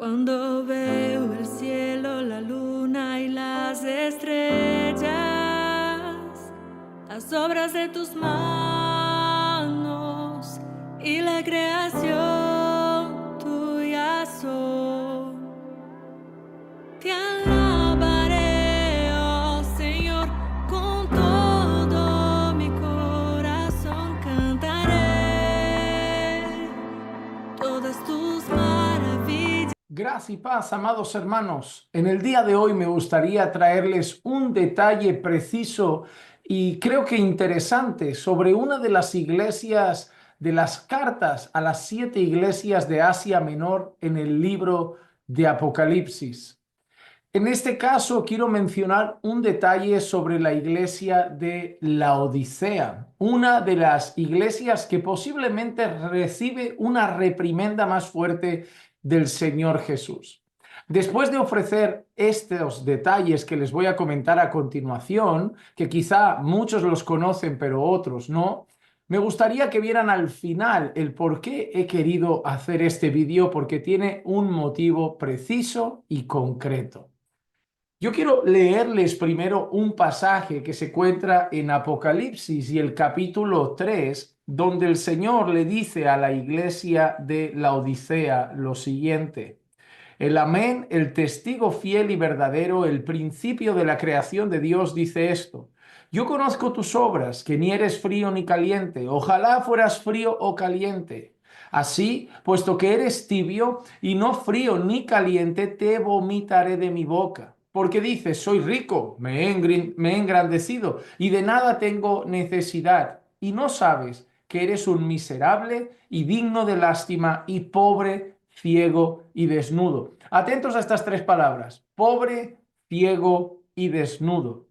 Cuando veo el cielo, la luna y las estrellas, las obras de tus manos y la creación tuya son. Te alabaré, oh Señor, con todo mi corazón cantaré todas tus maravillas. Gracia y paz, amados hermanos. En el día de hoy me gustaría traerles un detalle preciso y creo que interesante sobre una de las iglesias, de las cartas a las 7 iglesias de Asia Menor en el libro de Apocalipsis. En este caso quiero mencionar un detalle sobre la iglesia de Laodicea, una de las iglesias que posiblemente recibe una reprimenda más fuerte del Señor Jesús. Después de ofrecer estos detalles que les voy a comentar a continuación, que quizá muchos los conocen pero otros no, me gustaría que vieran al final el por qué he querido hacer este vídeo, porque tiene un motivo preciso y concreto. Yo quiero leerles primero un pasaje que se encuentra en Apocalipsis y el capítulo 3, donde el Señor le dice a la iglesia de Laodicea lo siguiente: el Amén, el testigo fiel y verdadero, el principio de la creación de Dios, dice esto: yo conozco tus obras, que ni eres frío ni caliente. Ojalá fueras frío o caliente. Así, puesto que eres tibio y no frío ni caliente, te vomitaré de mi boca. Porque dices, soy rico, me he engrandecido y de nada tengo necesidad. Y no sabes que eres un miserable y digno de lástima y pobre, ciego y desnudo. Atentos a estas 3 palabras: pobre, ciego y desnudo.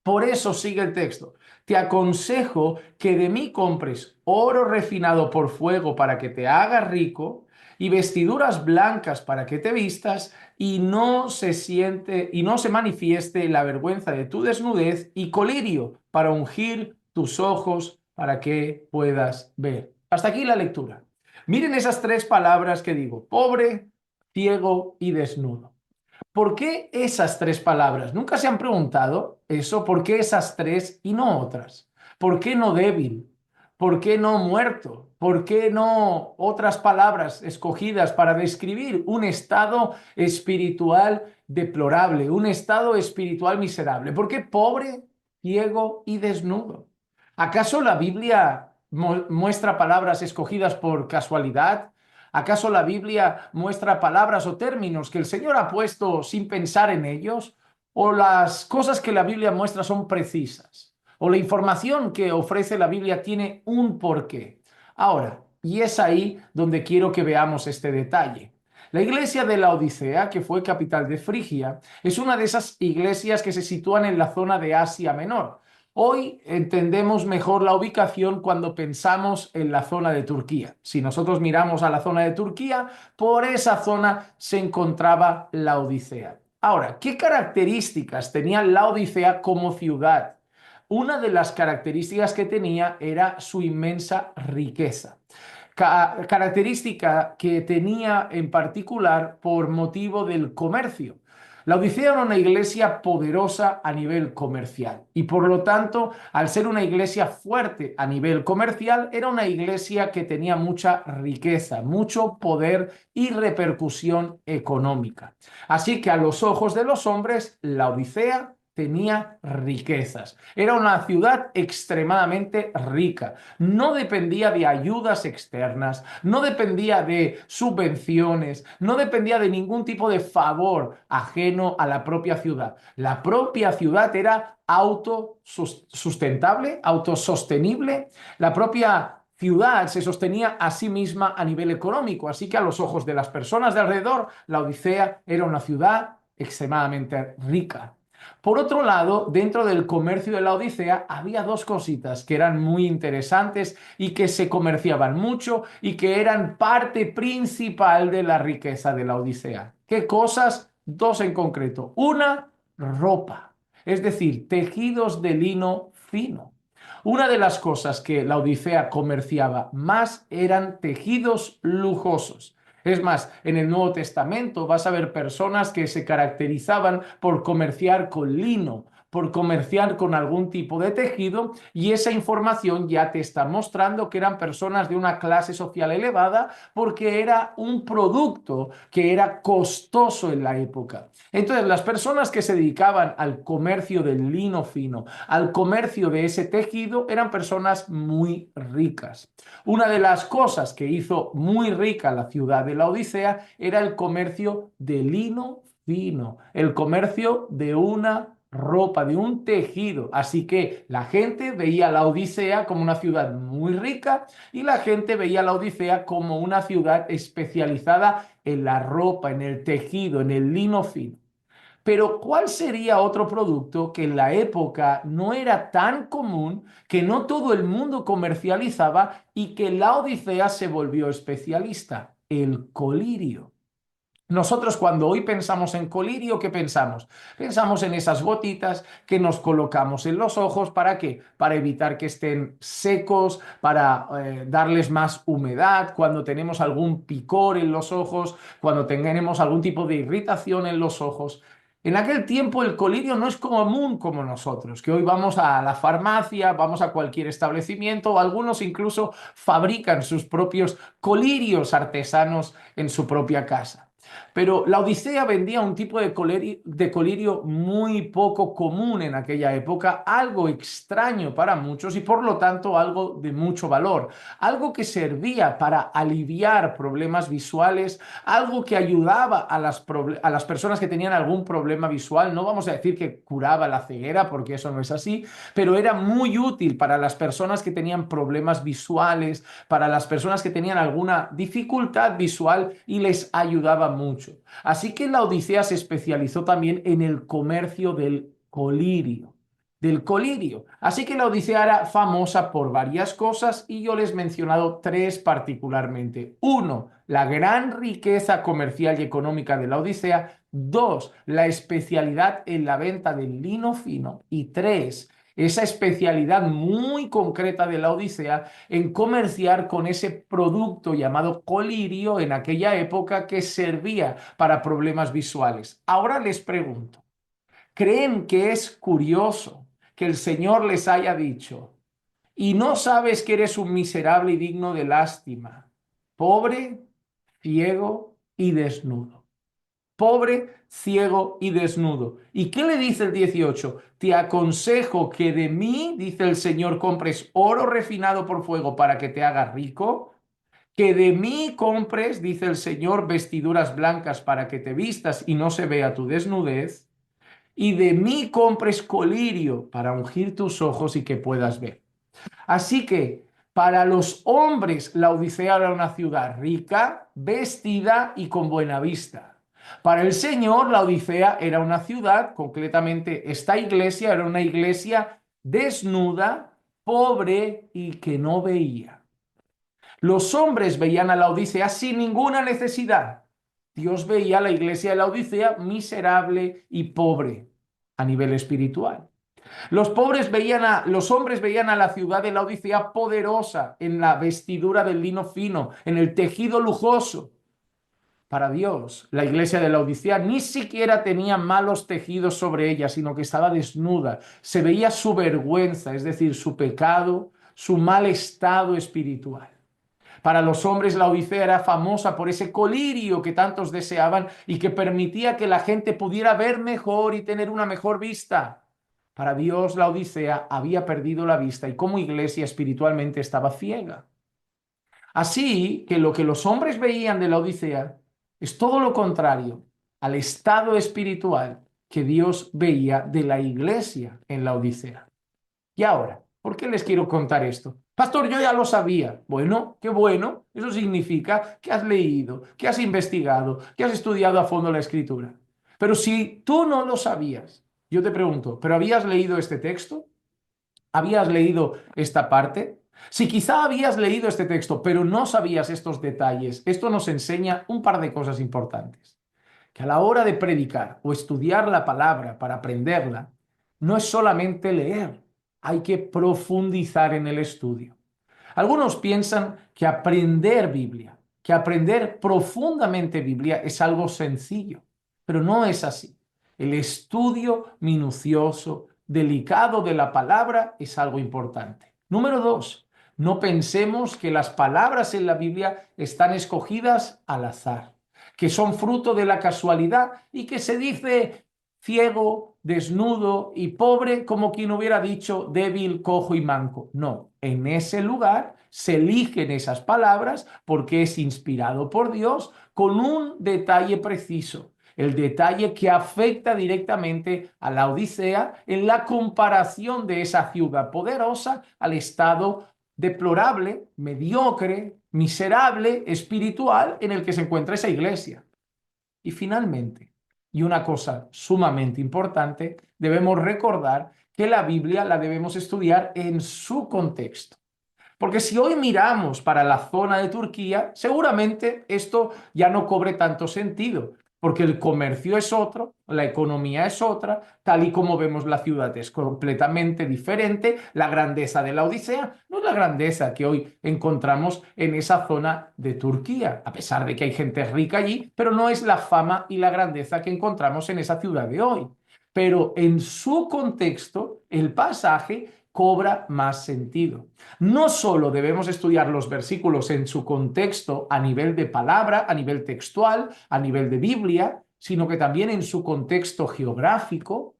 Por eso sigue el texto: te aconsejo que de mí compres oro refinado por fuego para que te hagas rico, y vestiduras blancas para que te vistas, y no se manifieste la vergüenza de tu desnudez, y colirio para ungir tus ojos para que puedas ver. Hasta aquí la lectura. Miren esas 3 palabras que digo: pobre, ciego y desnudo. ¿Por qué esas 3 palabras? ¿Nunca se han preguntado eso? ¿Por qué esas 3 y no otras? ¿Por qué no débil? ¿Por qué no muerto? ¿Por qué no otras palabras escogidas para describir un estado espiritual deplorable, un estado espiritual miserable? ¿Por qué pobre, ciego y desnudo? ¿Acaso la Biblia muestra palabras escogidas por casualidad? ¿Acaso la Biblia muestra palabras o términos que el Señor ha puesto sin pensar en ellos? ¿O las cosas que la Biblia muestra son precisas? ¿O la información que ofrece la Biblia tiene un porqué? Ahora, y es ahí donde quiero que veamos este detalle. La iglesia de Laodicea, que fue capital de Frigia, es una de esas iglesias que se sitúan en la zona de Asia Menor. Hoy entendemos mejor la ubicación cuando pensamos en la zona de Turquía. Si nosotros miramos a la zona de Turquía, por esa zona se encontraba Laodicea. Ahora, ¿qué características tenía Laodicea como ciudad? Una de las características que tenía era su inmensa riqueza. Característica que tenía en particular por motivo del comercio. La Odisea era una iglesia poderosa a nivel comercial y por lo tanto, al ser una iglesia fuerte a nivel comercial, era una iglesia que tenía mucha riqueza, mucho poder y repercusión económica. Así que a los ojos de los hombres, la Odisea tenía riquezas. Era una ciudad extremadamente rica. No dependía de ayudas externas, no dependía de subvenciones, no dependía de ningún tipo de favor ajeno a la propia ciudad. La propia ciudad era autosustentable, autosostenible. La propia ciudad se sostenía a sí misma a nivel económico. Así que a los ojos de las personas de alrededor, la Odisea era una ciudad extremadamente rica. Por otro lado, dentro del comercio de la Odisea había 2 cositas que eran muy interesantes y que se comerciaban mucho y que eran parte principal de la riqueza de la Odisea. ¿Qué cosas? 2 en concreto. Una, ropa, es decir, tejidos de lino fino. Una de las cosas que la Odisea comerciaba más eran tejidos lujosos. Es más, en el Nuevo Testamento vas a ver personas que se caracterizaban por comerciar con lino, por comerciar con algún tipo de tejido, y esa información ya te está mostrando que eran personas de una clase social elevada porque era un producto que era costoso en la época. Entonces, las personas que se dedicaban al comercio del lino fino, al comercio de ese tejido, eran personas muy ricas. Una de las cosas que hizo muy rica la ciudad de la Odisea era el comercio de lino fino, el comercio de una ropa, de un tejido. Así que la gente veía la Odisea como una ciudad muy rica y la gente veía la Odisea como una ciudad especializada en la ropa, en el tejido, en el lino fino. Pero ¿cuál sería otro producto que en la época no era tan común, que no todo el mundo comercializaba y que la Odisea se volvió especialista? El colirio. Nosotros cuando hoy pensamos en colirio, ¿qué pensamos? Pensamos en esas gotitas que nos colocamos en los ojos. ¿Para qué? Para evitar que estén secos, para darles más humedad, cuando tenemos algún picor en los ojos, cuando tenemos algún tipo de irritación en los ojos. En aquel tiempo el colirio no es común como nosotros, que hoy vamos a la farmacia, vamos a cualquier establecimiento, o algunos incluso fabrican sus propios colirios artesanos en su propia casa. Pero la Odisea vendía un tipo de colirio muy poco común en aquella época, algo extraño para muchos y por lo tanto algo de mucho valor, algo que servía para aliviar problemas visuales, algo que ayudaba a las personas que tenían algún problema visual. No vamos a decir que curaba la ceguera, porque eso no es así, pero era muy útil para las personas que tenían problemas visuales, para las personas que tenían alguna dificultad visual y les ayudaba mucho. Así que la Odisea se especializó también en el comercio del colirio. Del colirio. Así que la Odisea era famosa por varias cosas y yo les he mencionado tres particularmente. Uno, la gran riqueza comercial y económica de la Odisea. Dos, la especialidad en la venta del lino fino. Y tres, esa especialidad muy concreta de la Odisea en comerciar con ese producto llamado colirio en aquella época que servía para problemas visuales. Ahora les pregunto, ¿creen que es curioso que el Señor les haya dicho, y no sabes que eres un miserable y digno de lástima, pobre, ciego y desnudo? Pobre, ciego y desnudo. ¿Y qué le dice el 18? Te aconsejo que de mí, dice el Señor, compres oro refinado por fuego para que te haga rico, que de mí compres, dice el Señor, vestiduras blancas para que te vistas y no se vea tu desnudez, y de mí compres colirio para ungir tus ojos y que puedas ver. Así que para los hombres la Odisea era una ciudad rica, vestida y con buena vista. Para el Señor la Odisea era una ciudad, concretamente esta iglesia era una iglesia desnuda, pobre y que no veía. Los hombres veían a la Odisea sin ninguna necesidad. Dios veía a la iglesia de la Odisea miserable y pobre a nivel espiritual. Los hombres veían a la ciudad de la Odisea poderosa en la vestidura del lino fino, en el tejido lujoso. Para Dios, la iglesia de la Odisea ni siquiera tenía malos tejidos sobre ella, sino que estaba desnuda. Se veía su vergüenza, es decir, su pecado, su mal estado espiritual. Para los hombres la Odisea era famosa por ese colirio que tantos deseaban y que permitía que la gente pudiera ver mejor y tener una mejor vista. Para Dios la Odisea había perdido la vista y como iglesia espiritualmente estaba ciega. Así que lo que los hombres veían de la Odisea es todo lo contrario al estado espiritual que Dios veía de la iglesia en la Odisea. Y ahora, ¿por qué les quiero contar esto? Pastor, yo ya lo sabía. Bueno, qué bueno. Eso significa que has leído, que has investigado, que has estudiado a fondo la escritura. Pero si tú no lo sabías, yo te pregunto, ¿pero habías leído este texto? ¿Habías leído esta parte? Si quizá habías leído este texto, pero no sabías estos detalles, esto nos enseña un par de cosas importantes. Que a la hora de predicar o estudiar la palabra para aprenderla, no es solamente leer, hay que profundizar en el estudio. Algunos piensan que aprender Biblia que aprender profundamente Biblia es algo sencillo, pero no es así. El estudio minucioso, delicado de la palabra es algo importante. Número dos, no pensemos que las palabras en la Biblia están escogidas al azar, que son fruto de la casualidad y que se dice ciego, desnudo y pobre como quien hubiera dicho débil, cojo y manco. No, en ese lugar se eligen esas palabras porque es inspirado por Dios con un detalle preciso, el detalle que afecta directamente a la Odisea en la comparación de esa ciudad poderosa al estado deplorable, mediocre, miserable, espiritual en el que se encuentra esa iglesia. Y finalmente, y una cosa sumamente importante, debemos recordar que la Biblia la debemos estudiar en su contexto. Porque si hoy miramos para la zona de Turquía, seguramente esto ya no cobre tanto sentido, porque el comercio es otro, la economía es otra, tal y como vemos la ciudad es completamente diferente, la grandeza de la Odisea no es la grandeza que hoy encontramos en esa zona de Turquía, a pesar de que hay gente rica allí, pero no es la fama y la grandeza que encontramos en esa ciudad de hoy. Pero en su contexto, el pasaje cobra más sentido. No solo debemos estudiar los versículos en su contexto a nivel de palabra, a nivel textual, a nivel de Biblia, sino que también en su contexto geográfico,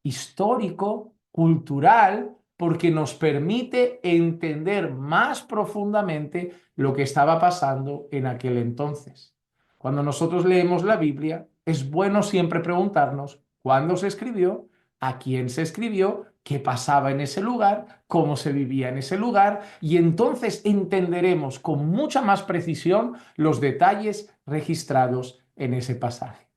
histórico, cultural, porque nos permite entender más profundamente lo que estaba pasando en aquel entonces. Cuando nosotros leemos la Biblia, es bueno siempre preguntarnos cuándo se escribió, a quién se escribió, qué pasaba en ese lugar, cómo se vivía en ese lugar, y entonces entenderemos con mucha más precisión los detalles registrados en ese pasaje.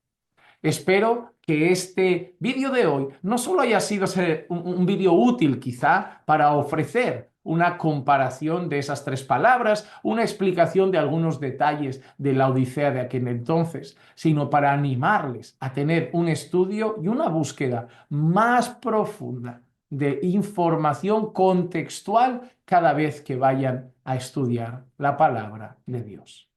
Espero que este vídeo de hoy no solo haya sido un vídeo útil quizá para ofrecer una comparación de esas tres palabras, una explicación de algunos detalles de la Odisea de aquel entonces, sino para animarles a tener un estudio y una búsqueda más profunda de información contextual cada vez que vayan a estudiar la palabra de Dios.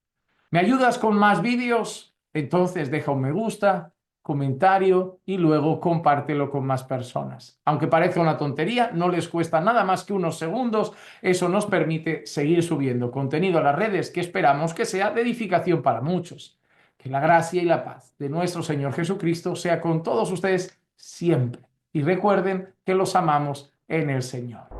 ¿Me ayudas con más vídeos? Entonces deja un me gusta, comentario y luego compártelo con más personas. Aunque parezca una tontería, no les cuesta nada más que unos segundos. Eso nos permite seguir subiendo contenido a las redes que esperamos que sea de edificación para muchos. Que la gracia y la paz de nuestro Señor Jesucristo sea con todos ustedes siempre. Y recuerden que los amamos en el Señor.